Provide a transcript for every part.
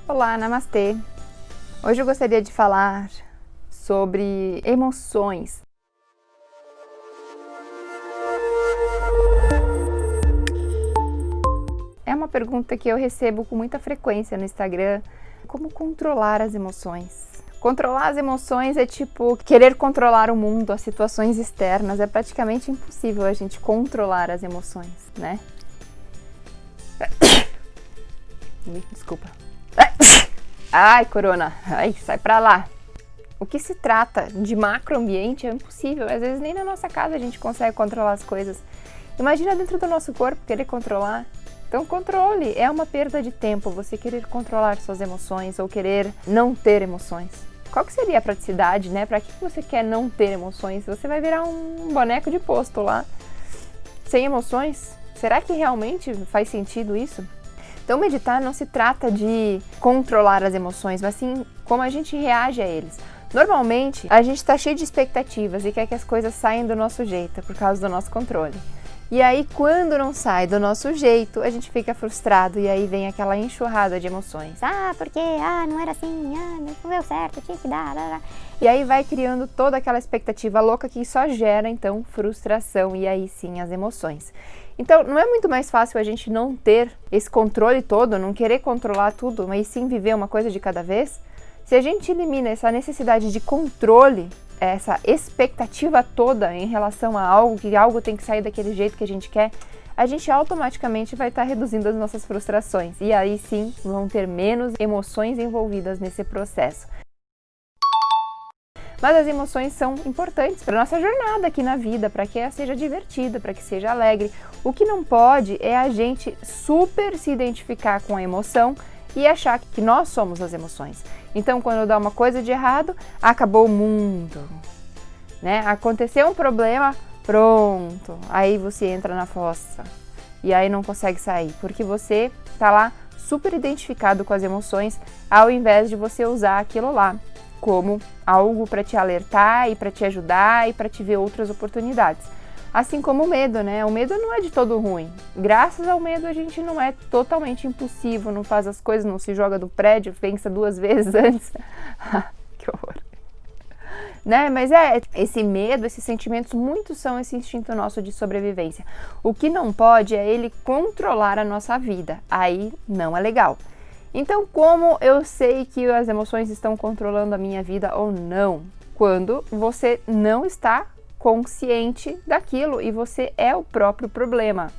Olá, namastê! Hoje eu gostaria de falar sobre emoções. É uma pergunta que eu recebo com muita frequência no Instagram. Como controlar as emoções? Controlar as emoções é tipo querer controlar o mundo, as situações externas. É praticamente impossível a gente controlar as emoções, né? Desculpa. Ai, corona. Ai, sai pra lá. O que se trata de macroambiente é impossível. Às vezes nem na nossa casa a gente consegue controlar as coisas. Imagina dentro do nosso corpo querer controlar. Então, controle é uma perda de tempo, você querer controlar suas emoções ou querer não ter emoções. Qual que seria a praticidade, né? Para que você quer não ter emoções? Você vai virar um boneco de posto lá, sem emoções? Será que realmente faz sentido isso? Então, meditar não se trata de controlar as emoções, mas sim como a gente reage a eles. Normalmente, a gente está cheio de expectativas e quer que as coisas saiam do nosso jeito, por causa do nosso controle. E aí, quando não sai do nosso jeito, a gente fica frustrado e aí vem aquela enxurrada de emoções. Porque, não era assim, não deu certo, tinha que dar. E aí vai criando toda aquela expectativa louca que só gera, então, frustração e aí sim as emoções. Então, não é muito mais fácil a gente não ter esse controle todo, não querer controlar tudo, mas sim viver uma coisa de cada vez? Se a gente elimina essa necessidade de controle, essa expectativa toda em relação a algo, que algo tem que sair daquele jeito que a gente quer, a gente automaticamente vai estar reduzindo as nossas frustrações. E aí sim, vão ter menos emoções envolvidas nesse processo. Mas as emoções são importantes para a nossa jornada aqui na vida, para que ela seja divertida, para que seja alegre. O que não pode é a gente super se identificar com a emoção e achar que nós somos as emoções. Então, quando dá uma coisa de errado, acabou o mundo, né? Aconteceu um problema, pronto, aí você entra na fossa e aí não consegue sair, porque você está lá super identificado com as emoções, ao invés de você usar aquilo lá como algo para te alertar e para te ajudar e para te ver outras oportunidades. Assim como o medo, né? O medo não é de todo ruim. Graças ao medo a gente não é totalmente impulsivo, não faz as coisas, não se joga do prédio, pensa 2 vezes antes. Que horror. Né? Mas esse medo, esses sentimentos, muitos são esse instinto nosso de sobrevivência. O que não pode é ele controlar a nossa vida. Aí não é legal. Então, como eu sei que as emoções estão controlando a minha vida ou não? Quando você não está consciente daquilo e você é o próprio problema.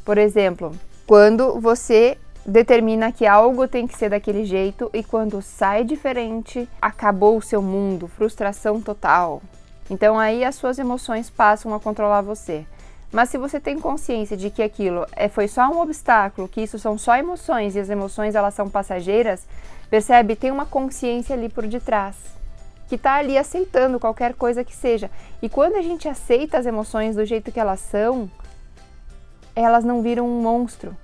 Por exemplo, quando você determina que algo tem que ser daquele jeito e quando sai diferente, acabou o seu mundo, frustração total. Então aí as suas emoções passam a controlar você. Mas se você tem consciência de que aquilo foi só um obstáculo, que isso são só emoções e as emoções elas são passageiras, percebe? Tem uma consciência ali por detrás, que está ali aceitando qualquer coisa que seja. E quando a gente aceita as emoções do jeito que elas são, elas não viram um monstro.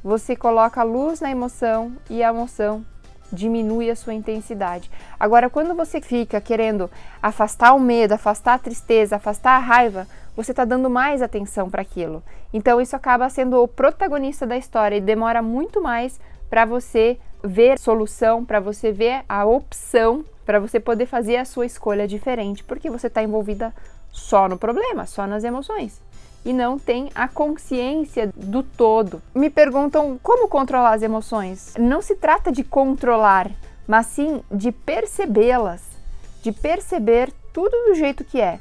Você coloca luz na emoção e a emoção diminui a sua intensidade. Agora, quando você fica querendo afastar o medo, afastar a tristeza, afastar a raiva, você está dando mais atenção para aquilo. Então, isso acaba sendo o protagonista da história e demora muito mais para você ver solução, para você ver a opção, para você poder fazer a sua escolha diferente, porque você está envolvida só no problema, só nas emoções, e não tem a consciência do todo. Me perguntam como controlar as emoções. Não se trata de controlar, mas sim de percebê-las, de perceber tudo do jeito que é.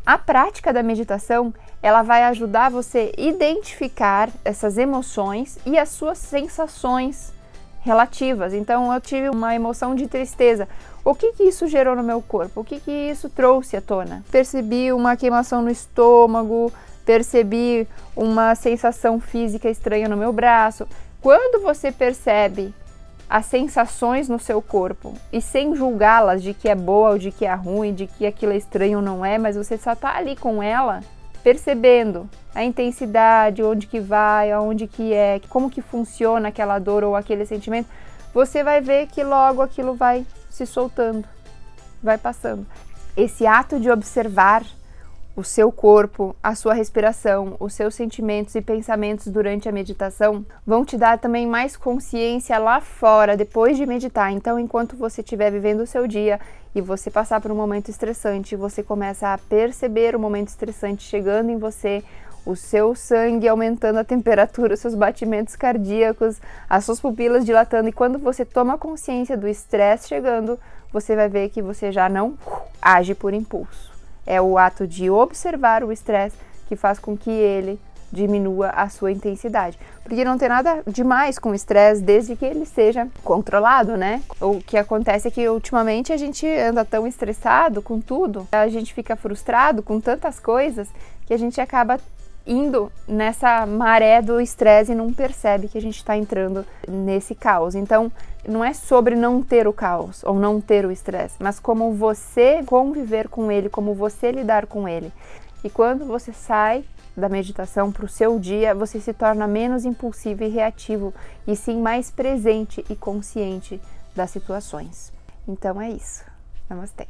A prática da meditação, ela vai ajudar você a identificar essas emoções e as suas sensações relativas. Então, eu tive uma emoção de tristeza. O que isso gerou no meu corpo? O que isso trouxe à tona? Percebi uma queimação no estômago, percebi uma sensação física estranha no meu braço. Quando você percebe as sensações no seu corpo e sem julgá-las de que é boa ou de que é ruim, de que aquilo é estranho ou não é, mas você só está ali com ela, percebendo a intensidade, onde que vai, aonde que é, como que funciona aquela dor ou aquele sentimento, você vai ver que logo aquilo vai se soltando, vai passando. Esse ato de observar o seu corpo, a sua respiração, os seus sentimentos e pensamentos durante a meditação vão te dar também mais consciência lá fora depois de meditar. Então, enquanto você estiver vivendo o seu dia e você passar por um momento estressante, você começa a perceber o momento estressante chegando em você, o seu sangue aumentando a temperatura, os seus batimentos cardíacos, as suas pupilas dilatando, e quando você toma consciência do estresse chegando, você vai ver que você já não age por impulso. É o ato de observar o estresse que faz com que ele diminua a sua intensidade. Porque não tem nada demais com o estresse desde que ele seja controlado, né? O que acontece é que ultimamente a gente anda tão estressado com tudo, a gente fica frustrado com tantas coisas que a gente acaba indo nessa maré do estresse e não percebe que a gente está entrando nesse caos. Então, não é sobre não ter o caos ou não ter o estresse, mas como você conviver com ele, como você lidar com ele. E quando você sai da meditação para o seu dia, você se torna menos impulsivo e reativo, e sim mais presente e consciente das situações. Então é isso. Namastê.